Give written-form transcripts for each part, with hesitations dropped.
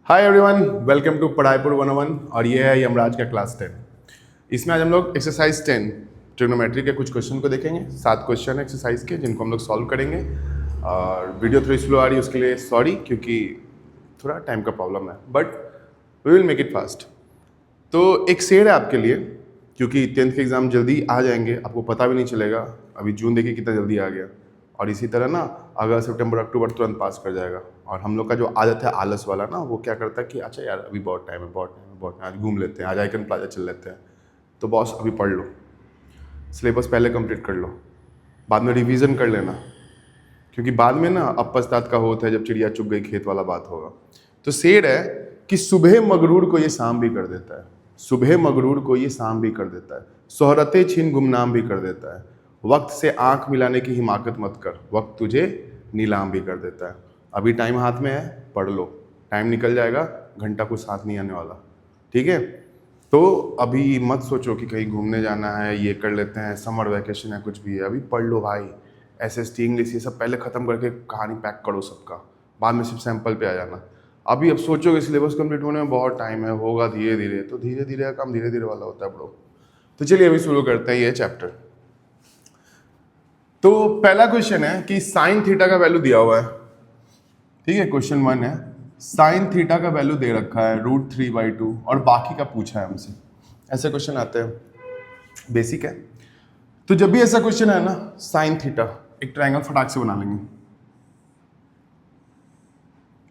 Hi everyone, welcome to पढ़ाईपुर 101 और ये है यमराज का क्लास 10। इसमें आज हम लोग एक्सरसाइज 10 ट्रिग्नोमेट्री के कुछ क्वेश्चन को देखेंगे। 7 क्वेश्चन एक्सरसाइज के जिनको हम लोग सॉल्व करेंगे। और वीडियो थोड़ी स्लो आ रही है उसके लिए सॉरी, क्योंकि थोड़ा टाइम का प्रॉब्लम है, but we will make it fast. तो एक शेर है आपके लिए, क्योंकि 10th के एग्ज़ाम जल्दी आ जाएंगे, आपको पता भी नहीं चलेगा। अभी जून देखिए कितना जल्दी आ गया, और इसी तरह ना अगस्त सितंबर अक्टूबर तुरंत पास कर जाएगा। और हम लोग का जो आदत है आलस वाला ना, वो क्या करता है कि अच्छा यार अभी बहुत टाइम है, आज घूम लेते हैं, आज आइकन प्लाजा चल लेते हैं। तो बॉस अभी पढ़ लो, सिलेबस पहले कंप्लीट कर लो, बाद में रिवीजन कर लेना, क्योंकि बाद में ना अब पछतात का होता है जब चिड़िया चुग गई खेत वाला बात होगा। तो शेर है कि सुबह मगरूर को ये शाम भी कर देता है, सुबह मगरूर को ये शाम भी कर देता है, शोहरतें छीन गुमनाम भी कर देता है, वक्त से आंख मिलाने की हिमाकत मत कर, वक्त तुझे नीलाम भी कर देता है। अभी टाइम हाथ में है, पढ़ लो, टाइम निकल जाएगा, घंटा कुछ साथ नहीं आने वाला, ठीक है। तो अभी मत सोचो कि कहीं घूमने जाना है, ये कर लेते हैं, समर वैकेशन है, कुछ भी है, अभी पढ़ लो भाई। SST इंग्लिश ये सब पहले ख़त्म करके कहानी पैक करो सबका, बाद में सिर्फ सैंपल पे आ जाना। अभी अब सोचोगे सिलेबस कंप्लीट होने में बहुत टाइम है, होगा धीरे धीरे, तो धीरे धीरे का काम धीरे धीरे वाला होता है ब्रो। तो चलिए अभी शुरू करते हैं ये चैप्टर। तो पहला क्वेश्चन है कि साइन थीटा का वैल्यू दिया हुआ है, ठीक है। क्वेश्चन 1 है, साइन थीटा का वैल्यू दे रखा है √3/2 और बाकी का पूछा है हमसे। ऐसे क्वेश्चन आते हैं, बेसिक है। तो जब भी ऐसा क्वेश्चन है ना, साइन थीटा, एक ट्रायंगल फटाक से बना लेंगे।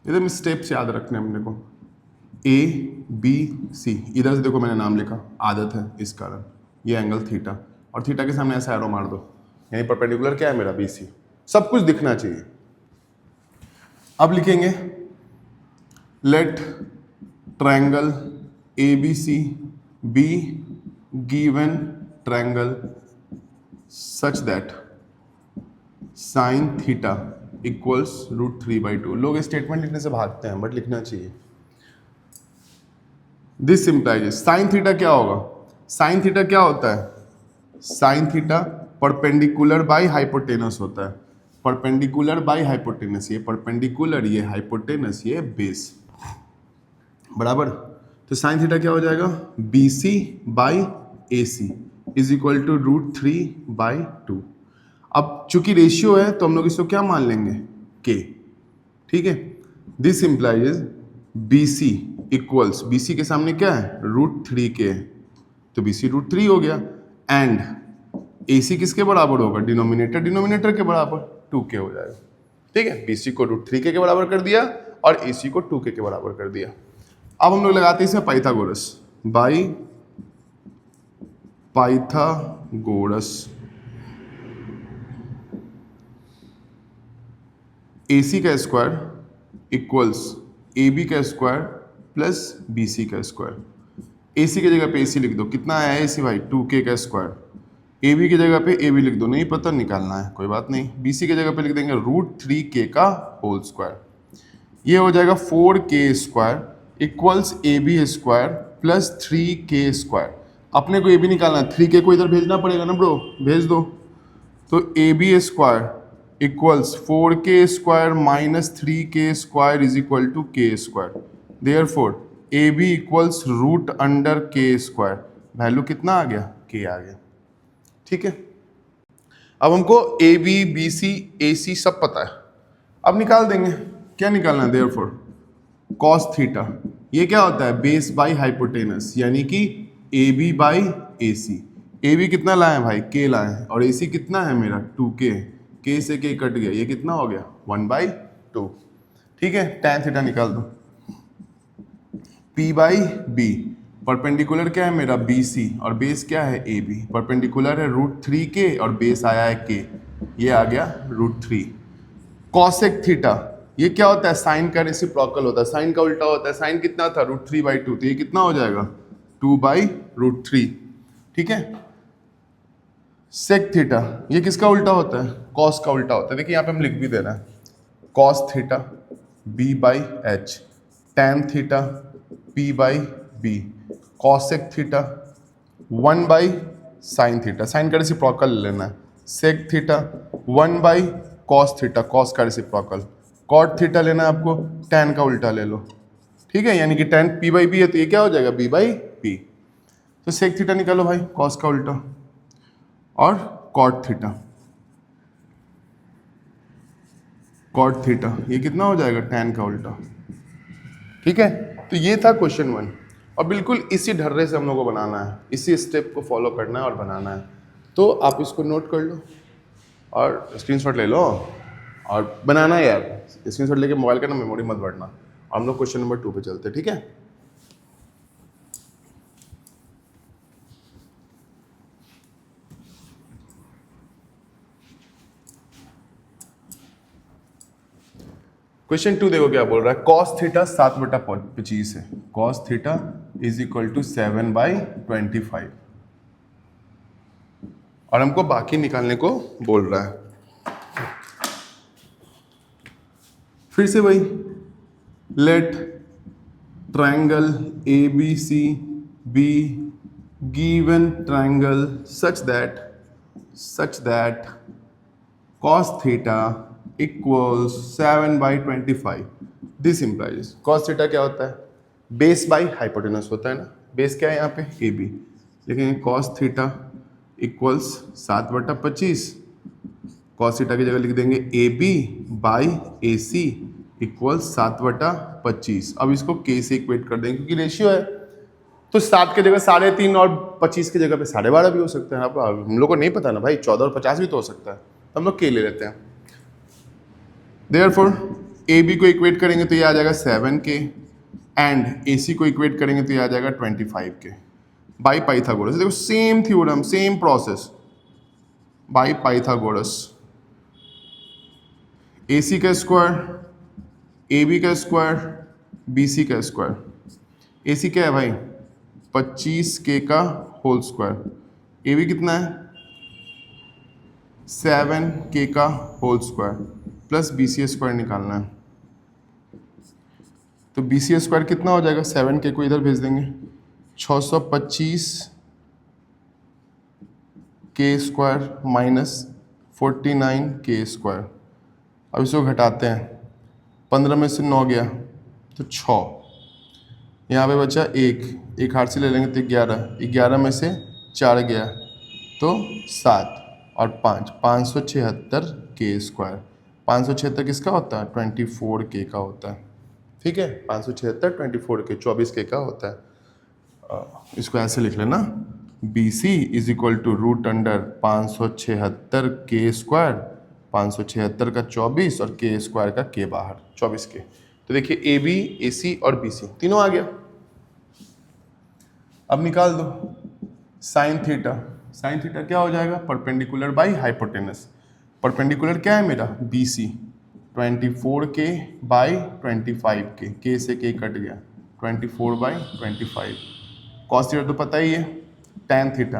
एकदम स्टेप्स याद रखने हमने को, ABC, इधर से देखो मैंने नाम लिखा, आदत है इस कारण, ये एंगल थीटा, और थीटा के सामने ऐसा एरो मार दो, यानी परपेंडिकुलर क्या है मेरा BC, सब कुछ दिखना चाहिए। अब लिखेंगे let triangle ABC be given triangle such that sine theta equals √3/2। लोग स्टेटमेंट लिखने से भागते हैं, बट लिखना चाहिए। दिस इम्प्लाइज साइन थीटा क्या होगा, साइन थीटा क्या होता है, sine theta perpendicular by hypotenuse होता है, परपेंडिकुलर बाय हाइपोटेनस, ये परपेंडिकुलर, ये हाइपोटेनस, ये बेस, बराबर। तो साइन थीटा क्या हो जाएगा, BC by AC is equal to √3/2। अब चूंकि रेशियो है तो हम लोग इसको क्या मान लेंगे, K, ठीक है। This implies BC equals, BC के सामने क्या है, √3K, तो BC √3 हो गया, एंड AC किसके बराबर होगा, डिनोमिनेटर डिनोमिनेटर के बराबर 2K हो जाएगा, ठीक है। BC को √3K के बराबर कर दिया और AC को 2K के बराबर कर दिया। अब हम लोग लगाते हैं इसमें पाइथागोरस, बाई पाइथागोरस, AC का स्क्वायर इक्वल्स AB का स्क्वायर प्लस BC का स्क्वायर। AC की जगह पे AC लिख दो, कितना आया AC भाई, 2K का स्क्वायर। AB की जगह पे AB लिख दो, नहीं पता निकालना है, कोई बात नहीं। BC की जगह पे लिख देंगे √3K का होल स्क्वायर। ये हो जाएगा 4K square equals AB square plus 3K square. अपने को AB निकालना है, 3K को इधर भेजना पड़ेगा ना ब्रो, भेज दो। तो AB square equals 4K square minus 3K square is equal to K square. Therefore AB equals √K square. Value कितना आ गया, K आ गया, ठीक है। अब हमको AB BC AC सब पता है, अब निकाल देंगे। क्या निकालना है, देयरफॉर कॉस थीटा, ये क्या होता है, बेस बाई हाइपोटेनस, यानी कि AB बाई AC। AB कितना लाए हैं भाई, K लाए हैं, और AC कितना है मेरा 2K, K से K कट गया, ये कितना हो गया 1/2, ठीक है। tan थीटा निकाल दो, P/B, परपेंडिकुलर क्या है मेरा BC और बेस क्या है AB, परपेंडिकुलर है √3K और बेस आया है K, ये आ गया √3। कॉसेक थीटा, ये क्या होता है, साइन का रेसिप्रोकल होता है, साइन का उल्टा होता है। साइन कितना था, √3/2, तो ये कितना हो जाएगा 2/√3, ठीक है। सेक थीटा, ये किसका उल्टा होता है, कॉस का उल्टा होता है। देखिए यहाँ पे हम लिख भी दे रहे हैं, cos theta B/H, tan theta P/B, cosec theta 1/sin theta, sine का रेसिप्रोकल लेना है। Sec theta 1/cos theta, cos का रेसिप्रोकल। कॉट थीटा लेना है आपको, टैन का उल्टा ले लो, ठीक है, यानी कि tan p बाई बी है तो ये क्या हो जाएगा b बाई पी। तो सेक थीटा निकालो भाई, कॉस का उल्टा, और कॉट थीटा, कॉट थीटा ये कितना हो जाएगा tan का उल्टा। ठीक है, तो ये था क्वेश्चन 1 और बिल्कुल इसी ढर्रे से हम लोग को बनाना है, इसी स्टेप को फॉलो करना है और बनाना है। तो आप इसको नोट कर लो और स्क्रीनशॉट ले लो और बनाना है यार। स्क्रीनशॉट लेके मोबाइल का ना मेमोरी मत बढ़ना। और हम लोग क्वेश्चन नंबर 2 पे चलते हैं, ठीक है। क्वेश्चन 2 देखो क्या बोल रहा है, कॉस थीटा 7/25 है, cos theta is equal to 7/25 और हमको बाकी निकालने को बोल रहा है। फिर से वही, let triangle ABC be given triangle such that cos theta equals 7/25। This implies cos theta क्या होता है, बेस बाई हाइपोटेनस होता है ना, बेस क्या है यहाँ पे AB, लेकिन cos theta equals 7/25, cos theta की जगह लिख देंगे AB बाई AC इक्वल्स 7/25। अब इसको K से इक्वेट कर देंगे क्योंकि रेशियो है, तो 7 की जगह 3.5 और 25 की जगह पे 12.5 भी हो सकते हैं। अब हम लोग को नहीं पता ना भाई, 14 और 50 भी तो हो सकता है, तो हम लोग K ले लेते हैं। देयरफॉर AB को इक्वेट करेंगे तो ये आ जाएगा 7K एंड AC को इक्वेट करेंगे तो ये आ जाएगा 25K बाई पाइथागोरस। देखो same theorem, same process, by Pythagoras. AC का स्क्वायर, AB का स्क्वायर, BC का स्क्वायर। AC क्या है भाई 25K का होल स्क्वायर, AB कितना है 7K का whole square plus BC square निकालना है। तो BC स्क्वायर कितना हो जाएगा, 7K को इधर भेज देंगे, 625K square minus 49K square. अब इसको घटाते हैं, 15 में से 9 गया तो 6, यहाँ पे बचा 1 हाथ से ले लेंगे तो 11 में से 4 गया तो 7 और 576K स्क्वायर। 576 किसका होता है 24K का होता है। ठीक है, 576 24K 24K का होता है। इसको ऐसे लिख लेना, BC is equal to root under 576K square, 576 का 24 और K स्क्वायर का K बाहर 24K। तो देखिए AB AC और BC तीनों आ गया। अब निकाल दो साइन थीटा। साइन थीटा क्या हो जाएगा, परपेंडिकुलर बाई हाइपोटेनस। परपेंडिकुलर क्या है मेरा BC, 24K by 25K, K से K कट गया, 24/25। कॉस थीटा तो पता ही है, tan theta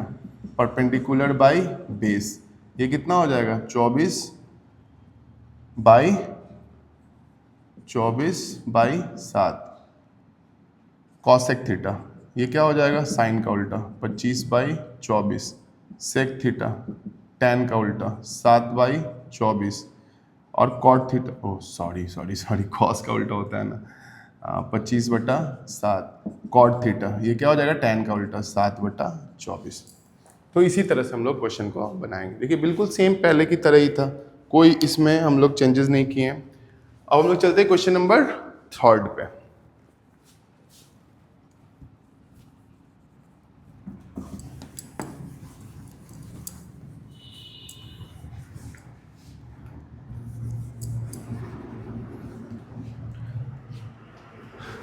perpendicular by base, ये कितना हो जाएगा 24/7। कॉसेक थीटा ये क्या हो जाएगा साइन का उल्टा 25/24। सेक थीटा tan का उल्टा 7/24 और cot theta, oh sorry cos का उल्टा होता है ना 25/7। कॉट थीटा ये क्या हो जाएगा tan का उल्टा 7/24। तो इसी तरह से हम लोग क्वेश्चन को बनाएंगे। देखिए बिल्कुल सेम पहले की तरह ही था, कोई इसमें हम लोग चेंजेस नहीं किए हैं। अब हम लोग चलते हैं क्वेश्चन नंबर 3 पे।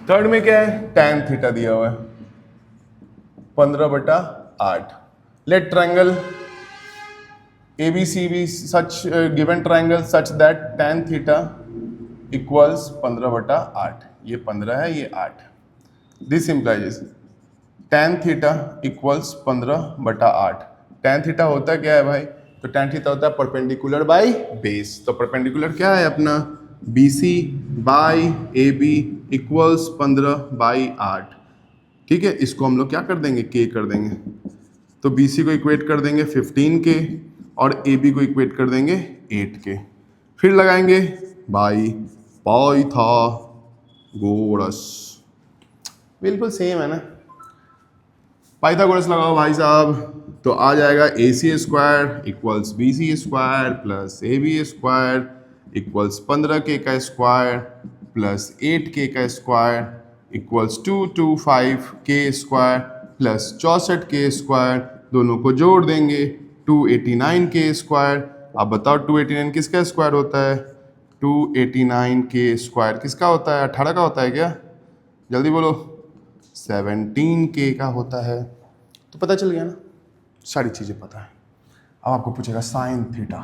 थर्ड में क्या है, tan थीटा दिया हुआ है 15/8। Let triangle ABCB such given triangle such that tan theta equals 15/8। ये 15 है, ये 8। This implies tan theta equals 15/8। tan theta होता क्या है भाई, तो tan थीटा होता है परपेंडिकुलर बाई बेस। तो परपेंडिकुलर क्या है अपना BC बाई AB इक्वल्स 15/8। ठीक है, इसको हम लोग क्या कर देंगे K कर देंगे। तो BC को इक्वेट कर देंगे 15K और AB को इक्वेट कर देंगे 8K। फिर लगाएंगे बाई पाइथागोरस। बिल्कुल सेम है ना। पाइथागोरस लगाओ भाई साहब, तो आ जाएगा A C square equals B C square plus A B square equals 15k का स्क्वायर प्लस 8k का square equals 225k square plus 64k square, दोनों को जोड़ देंगे 289k स्क्वायर। अब बताओ 289 किसका स्क्वायर होता है? 289k स्क्वायर किसका होता है? 18 का होता है क्या? जल्दी बोलो। 17k का होता है। तो पता चल गया ना, सारी चीज़ें पता है। अब आपको पूछेगा साइन थीटा,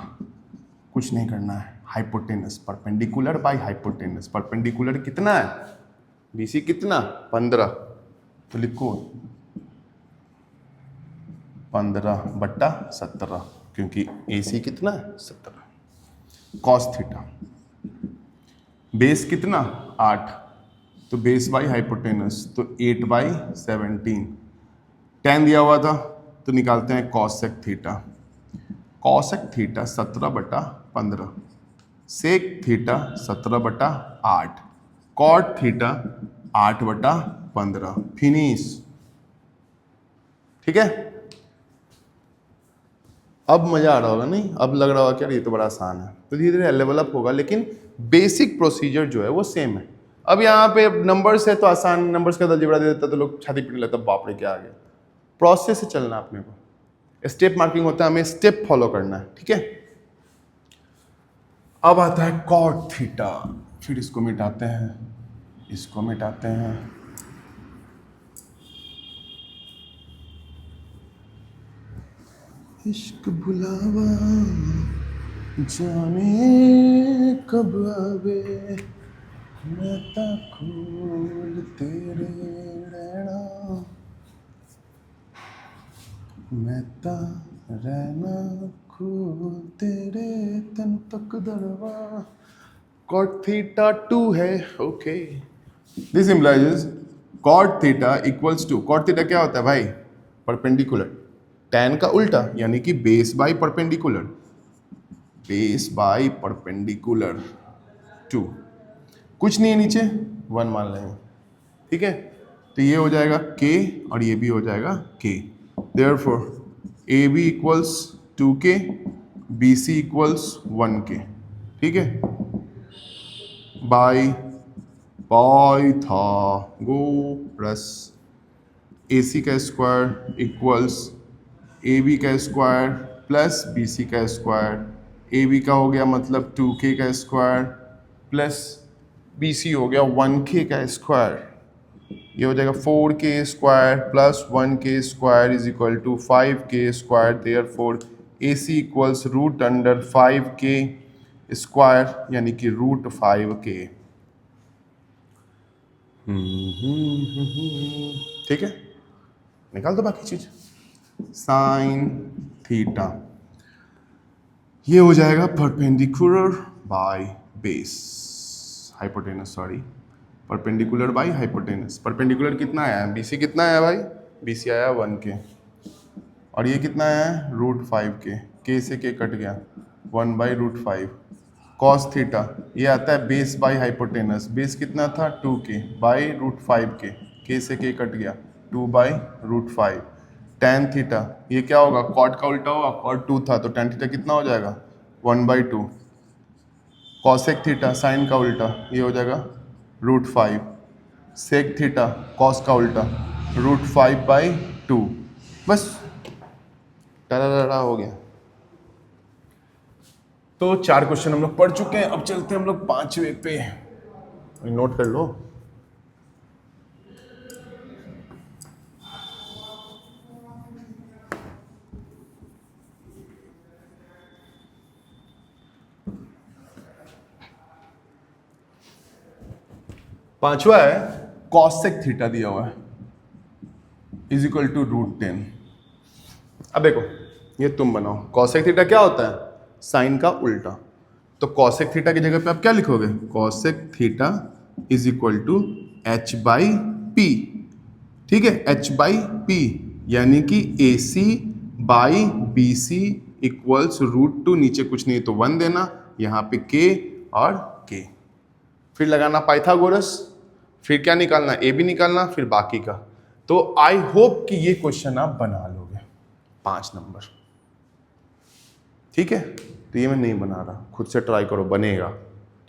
कुछ नहीं करना है, hypotenuse perpendicular by hypotenuse. Perpendicular कितना है? बीसी कितना? 15, तो लिखो 15/17, क्योंकि AC कितना है? 17। कॉस थीटा, बेस कितना? 8, तो बेस बाई हाइपोटेनस, तो 8/17। tan दिया हुआ था तो निकालते हैं cosec theta. Cosec theta 17/15, sec theta 17/8, cot theta 8/15। Finish. ठीक है, अब मजा आ रहा होगा नहीं? अब लग रहा होगा कि यार ये तो बड़ा आसान है। तो धीरे धीरे लेवल अप होगा, लेकिन बेसिक प्रोसीजर जो है वो सेम है। अब यहाँ पे नंबर्स है तो आसान, नंबर्स का अलजेब्रा दे देता तो लोग छाती पीट लेता, बाप रे क्या आ गया। प्रोसेस से चलना अपने को, स्टेप मार्किंग होता है, हमें स्टेप फॉलो करना है। ठीक है, अब आता है कॉट थीटा, फिर इसको मिटाते हैं, इसको मिटाते हैं, इश्क भुलावा जाने कब आवे, मैं ता खोल तेरे रहना, मैं ता रहना खोल तेरे तन तक दरवा। कॉट थीटा 2 है। Okay, this implies cot theta equals two, cot theta क्या होता है भाई? परपेंडिकुलर। tan का उल्टा यानी कि base by perpendicular, base by perpendicular 2, कुछ नहीं है नीचे, 1 मान लेंगे। ठीक है, तो ये हो जाएगा k और ये भी हो जाएगा k। Therefore A B equals 2k, B C equals 1k। ठीक है, बाई पाइथागोरस ए सी का स्क्वायर इक्वल्स ए बी का स्क्वायर प्लस बी सी का स्क्वायर। ए बी का हो गया मतलब 2k का स्क्वायर प्लस बी सी हो गया 1k का स्क्वायर। ये हो जाएगा 4k square plus 1k square is equal to 5k square. Therefore A C equals root under 5k square यानी कि रूट 5k। ठीक है, निकाल दो बाकी चीज। साइन थीटा ये हो जाएगा perpendicular by base, hypotenuse, sorry, perpendicular by hypotenuse. Perpendicular कितना आया है? बीसी कितना आया भाई? बीसी आया 1k, और ये कितना आया है? रूट 5k, k से k कट गया, 1/√5। कॉस थीटा ये आता है बेस बाय हाइपोटेनस, बेस कितना था? 2k by root 5k, k से k कट गया, 2/√5। tan थीटा ये क्या होगा? कॉट का उल्टा होगा, कॉट 2 था तो tan थीटा कितना हो जाएगा? 1/2। कॉसेक थीटा साइन का उल्टा, ये हो जाएगा √5। सेक थीटा कॉस का उल्टा, √5/2। बस टरा हो गया। तो 4 क्वेश्चन हम लोग पढ़ चुके हैं, अब चलते हैं हम लोग 5वें पे। नोट कर लो। पांचवा है कॉसेक थीटा दिया हुआ है इज इक्वल टू √10। अब देखो ये तुम बनाओ, कॉसेक थीटा क्या होता है? साइन का उल्टा। तो कॉसेक थीटा की जगह पे आप क्या लिखोगे? Cosec theta is equal to h/p। ठीक है, h/p यानी कि AC बाई BC इक्वल्स √2, नीचे कुछ नहीं तो 1 देना, यहाँ पे k और k। फिर लगाना पाइथागोरस, फिर क्या निकालना, ए बी निकालना, फिर बाकी का। तो आई होप कि ये क्वेश्चन आप बना लोगे 5 नंबर, ठीक है। तो ये मैं नहीं बना रहा, खुद से ट्राई करो, बनेगा,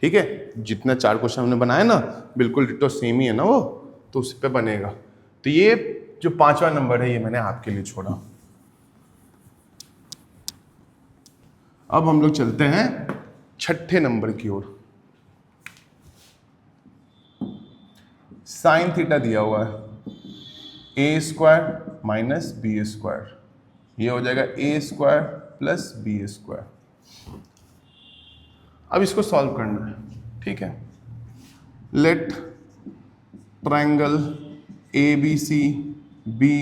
ठीक है। जितने 4 क्वेश्चन हमने बनाए ना बिल्कुल डिटो सेम ही है ना वो, तो उस पे बनेगा। तो ये जो 5वां नंबर है ये मैंने आपके लिए छोड़ा। अब हम लोग चलते हैं 6ठे नंबर की ओर। साइन थीटा दिया हुआ है A square minus B square, ये हो जाएगा A square plus B square. अब इसको सॉल्व करना है, ठीक है। Let triangle A B C be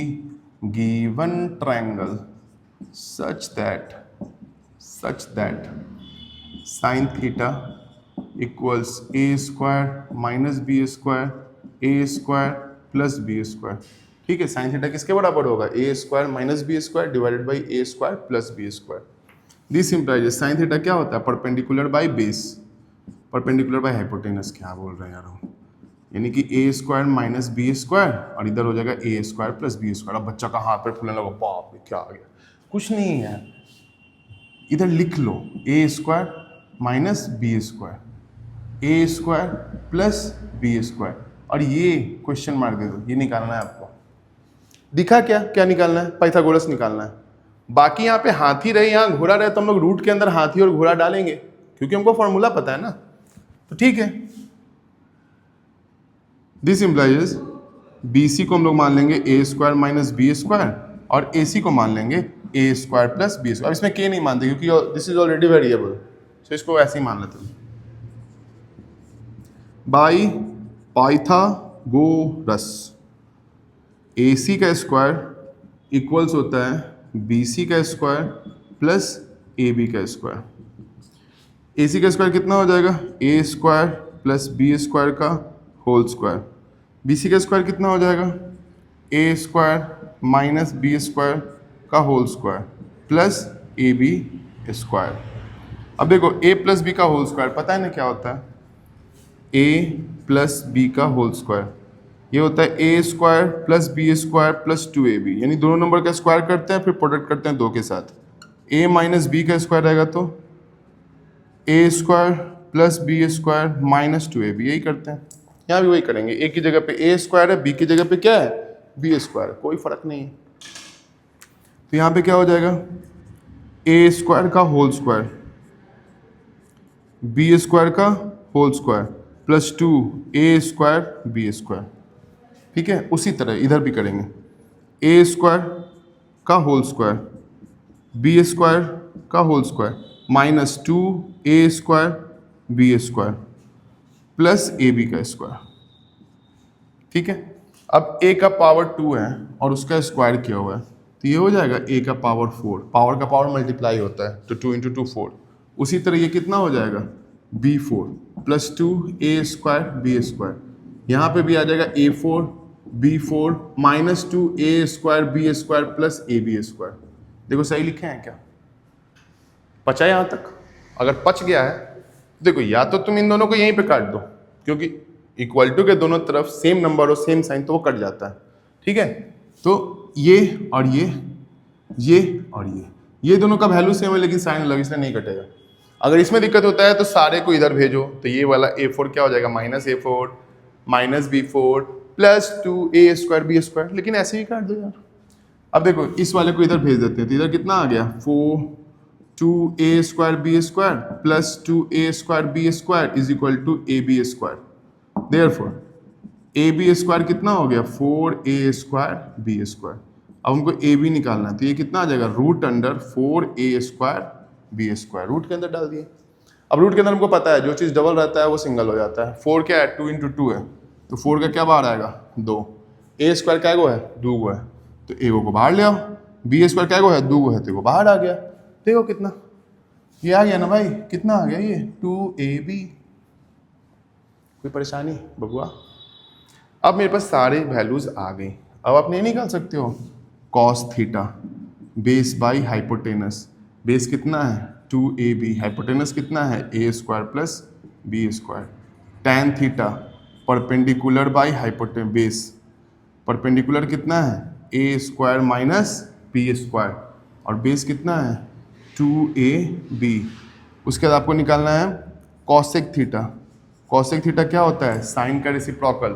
given triangle such that sin theta equals a square minus b square a square plus b square, ठीक है। साइन थीटा किसके बराबर होगा, a square minus B square divided by a square plus B square. This implies sine theta क्या होता है, perpendicular by base, perpendicular by hypotenuse, क्या बोल रहे हैं यार हम, यानी कि A square minus B square और इधर हो जाएगा A square plus B square. अब बच्चा का हाथ पे फूलने लगा, बाप रे क्या आ गया, कुछ नहीं है, इधर लिख लो ए स्क्वायर माइनस बी स्क्वायर ए स्क्वायर प्लस बी स्क्वायर और ये क्वेश्चन मार्क दे दो, ये निकालना है आपको। दिखा क्या क्या निकालना है, पाइथागोरस निकालना है। बाकी यहाँ पे हाथी रहे यहाँ घोड़ा रहे तो हम लोग रूट के अंदर हाथी और घोड़ा डालेंगे क्योंकि हमको फॉर्मूला पता है ना, तो ठीक है। दिस इम्प्लाइज बी सी को हम लोग मान लेंगे ए स्क्वायर माइनस बी स्क्वायर और ए सी को मान लेंगे ए स्क्वायर प्लस बी स्क्वायर। अब इसमें के नहीं मानते क्योंकि दिस इज ऑलरेडी वेरिएबल, तो इसको ऐसे ही मान लेते हैं। बाई पाइथागोरस ए सी का स्क्वायर इक्वल्स होता है बी सी का स्क्वायर प्लस ए बी का स्क्वायर। ए सी का स्क्वायर कितना हो जाएगा, A square plus B square का होल स्क्वायर। बी सी का स्क्वायर कितना हो जाएगा, A square minus B square का whole square plus A B square. अब देखो ए प्लस बी का होल स्क्वायर पता है ना क्या होता है, ए प्लस बी का होल स्क्वायर, ये होता है A square plus B square plus 2ab, यानी दोनों नंबर का स्क्वायर करते हैं फिर प्रोडक्ट करते हैं 2 के साथ। a माइनस बी का स्क्वायर रहेगा तो A square plus B square minus 2ab, यही करते हैं। यहाँ भी वही करेंगे, ए की जगह पे ए स्क्वायर है, बी की जगह पे क्या है बी स्क्वायर, कोई फर्क नहीं है। तो यहाँ पे क्या हो जाएगा, ए स्क्वायर का होल स्क्वायर बी स्क्वायर का whole square plus 2a square B square, ठीक है। उसी तरह इधर भी करेंगे, ए स्क्वायर का होल स्क्वायर बी स्क्वायर का whole square minus 2a square B square plus A B का स्क्वायर, ठीक है। अब a का पावर 2 है और उसका स्क्वायर किया हुआ है तो ये हो जाएगा a का पावर 4, पावर का पावर मल्टीप्लाई होता है तो 2 इंटू 2 4। उसी तरह ये कितना हो जाएगा b4 plus 2a square B square, यहाँ पे भी आ जाएगा a4 b4 minus 2a square B square plus A B square. देखो सही लिखे हैं क्या, पचा यहाँ तक? अगर पच गया है देखो या तो तुम इन दोनों को यहीं पे काट दो क्योंकि इक्वल टू के दोनों तरफ सेम नंबर और सेम साइन तो वो कट जाता है, ठीक है। तो ये और ये और ये दोनों का वैल्यू सेम है लेकिन साइन अलग, इसलिए नहीं कटेगा। अगर इसमें दिक्कत होता है तो सारे को इधर भेजो, तो ये वाला a4 क्या हो जाएगा minus a4 minus b4 plus 2a square B square, लेकिन ऐसे ही काट दो यार। अब देखो इस वाले को इधर भेज देते हैं तो इधर कितना आ गया 4 2a square B square plus 2a square B square is equal to A B square. Therefore A B square कितना हो गया 4a स्क्वायर बी स्क्वायर। अब हमको ए बी निकालना है तो ये कितना आ जाएगा root under 4a square B square, root के अंदर डाल दिए। अब रूट के अंदर हमको पता है जो चीज़ डबल रहता है वो सिंगल हो जाता है। 4 क्या है 2 इंटू 2 है तो 4 का क्या बाहर आएगा 2, ए स्क्वायर क्या गो है 2 गो है तो ए को बाहर ले आओ, बी स्क्वायर क्या गो है 2 गो है तो वो बाहर आ गया। देखो कितना ये आ गया ना भाई, कितना आ गया ये 2ab। कोई परेशानी बबुआ? अब मेरे पास सारे वैल्यूज आ गई। अब आप नहीं निकाल सकते हो cos theta base by hypotenuse, base कितना है 2ab, हाइपोटेनस कितना है a square plus B square, tan theta perpendicular by hypotenuse base. Perpendicular कितना है A square minus B square और बेस कितना है 2ab। उसके बाद आपको निकालना है कॉसेक थीटा। कॉसेक थीटा क्या होता है साइन का रेसिप्रोकल।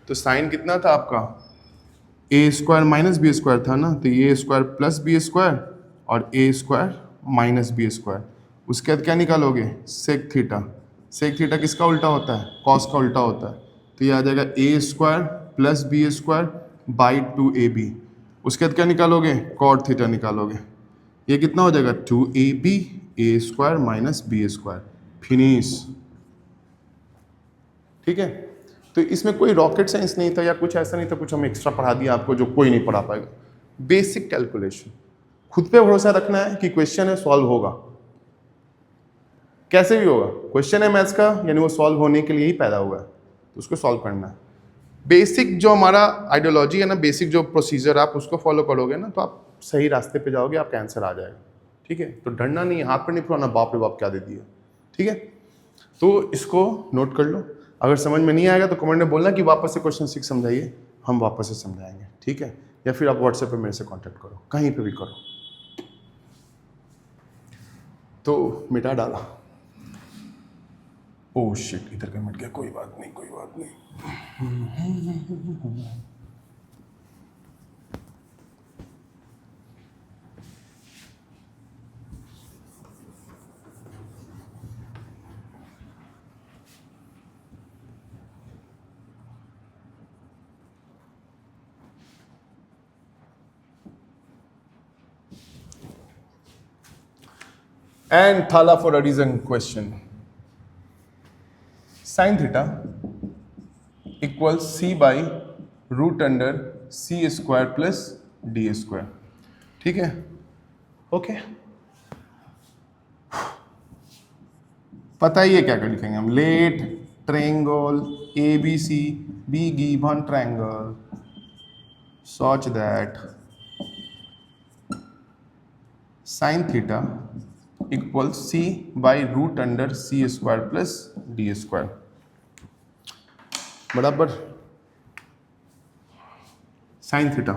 तो साइन कितना था आपका ए स्क्वायर माइनस बी स्क्वायर था ना, तो A square plus B square और ए स्क्वायर माइनस बी स्क्वायर। उसके बाद क्या निकालोगे सेक थीटा। सेक थीटा किसका उल्टा होता है कॉस का उल्टा होता है, तो ये आ जाएगा A square plus B square by 2ab। उसके बाद क्या निकालोगे कॉट थीटा निकालोगे, ये कितना हो जाएगा 2ab A square minus B square. Finish. ठीक है, तो इसमें कोई रॉकेट साइंस नहीं था या कुछ ऐसा नहीं था कुछ हम एक्स्ट्रा पढ़ा दिया आपको जो कोई नहीं पढ़ा पाएगा। बेसिक कैलकुलेशन, खुद पे भरोसा रखना है कि क्वेश्चन है सॉल्व होगा, कैसे भी होगा। क्वेश्चन है मैथ्स का यानी वो सॉल्व होने के लिए ही पैदा हुआ है, तो उसको सॉल्व करना है। बेसिक जो हमारा आइडियोलॉजी है ना, बेसिक जो प्रोसीजर आप उसको फॉलो करोगे ना तो आप सही रास्ते पे जाओगे, आपका आंसर आ जाएगा। ठीक है, तो डरना नहीं, हाथ पर नहीं फुलाना बाप रे बाप क्या दे दिया। ठीक है, तो इसको नोट कर लो। अगर समझ में नहीं आएगा तो कमेंट में बोलना कि वापस से क्वेश्चन 6 समझाइए, हम वापस से समझाएंगे। ठीक है, या फिर आप व्हाट्सएप पे मेरे से कांटेक्ट करो, कहीं पे भी करो। तो मिटा डाला, ओह शिट इधर का मिट गया, कोई बात नहीं कोई बात नहीं। And thala for a reason question. Sin theta equals c by root under c square plus d square. ठीक है, ओके। पता ही है क्या क्या लिखेंगे हम, let triangle ABC be given triangle such that sin theta equals c by root under c square plus d square बराबर sin theta.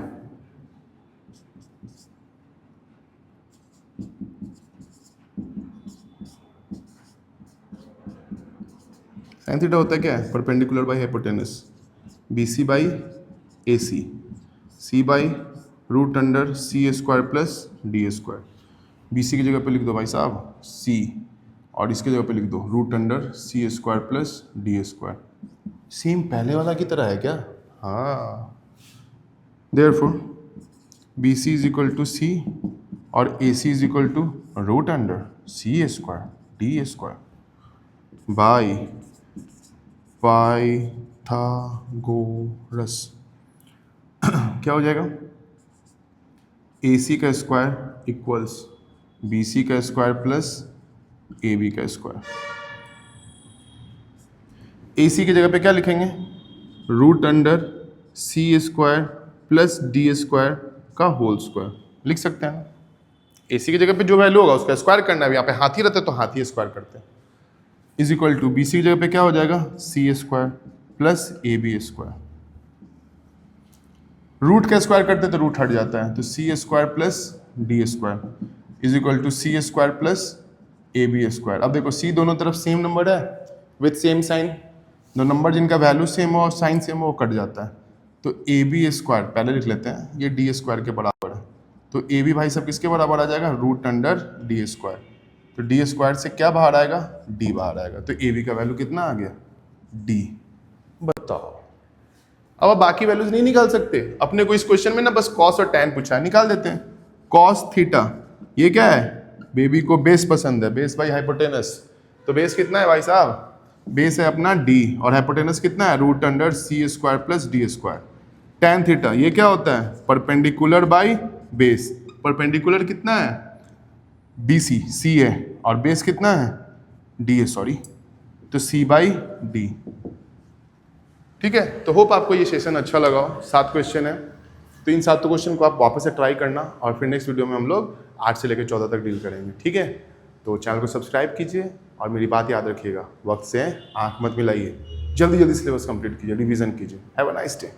sin theta होता है क्या है perpendicular by hypotenuse BC by AC c by root under C square plus D square. BC की जगह पे लिख दो भाई साहब C और इसकी जगह पे लिख दो root under C square plus D square. Same पहले वाला की तरह है क्या? हाँ, therefore BC is equal to C और AC is equal to root under C square D square by Pythagoras. क्या हो जाएगा? AC का स्क्वायर इक्वल्स BC का स्क्वायर प्लस AB का स्क्वायर। AC की जगह पे क्या लिखेंगे? Root under C square plus D square का होल स्क्वायर लिख सकते हैं ना। AC की जगह पे जो वैल्यू होगा उसका स्क्वायर करना है, यहाँ पे हाथी रहते तो हाथी स्क्वायर करते हैं। इज इक्वल टू BC की जगह पे क्या हो जाएगा? C square plus AB square. Root का स्क्वायर करते तो रूट हट जाता है, तो C square plus D square is equal to C square plus AB square. अब देखो C दोनों तरफ सेम नंबर है विथ सेम साइन, दो नंबर जिनका वैल्यू सेम हो और साइन सेम हो वो कट जाता है, तो AB स्क्वायर पहले लिख लेते हैं, ये D स्क्वायर के बराबर है, तो AB भाई सब किसके बराबर आ जाएगा? Root under D square. तो D स्क्वायर से क्या बाहर आएगा? D बाहर आएगा, तो AB का वैल्यू कितना आ गया? D। बताओ, अब आप बाकी वैल्यूज नहीं निकाल सकते। अपने को इस क्वेश्चन में ना बस कॉस और टैन पूछा है, निकाल देते हैं। कॉस थीटा ये क्या है? बेबी को बेस पसंद है, बेस बाई हाइपोटेनस, तो बेस कितना है भाई साहब? बेस है अपना D और हाइपोटेनस कितना है? Root under C square plus D square. Tan theta ये क्या होता है? Perpendicular by base. परपेंडिकुलर कितना है? BC C है और बेस कितना है? D है, सॉरी, तो C बाई D। ठीक है, तो होप आपको ये सेशन अच्छा लगा हो। 7 क्वेश्चन है, तो इन 7 क्वेश्चन को आप वापस से ट्राई करना और फिर नेक्स्ट वीडियो में हम लोग 8 से लेकर 14 तक डील करेंगे। ठीक है, तो चैनल को सब्सक्राइब कीजिए और मेरी बात याद रखिएगा, वक्त से आंख मत मिलाइए। जल्दी जल्दी सिलेबस कंप्लीट कीजिए, रिवीजन कीजिए। Have a nice day.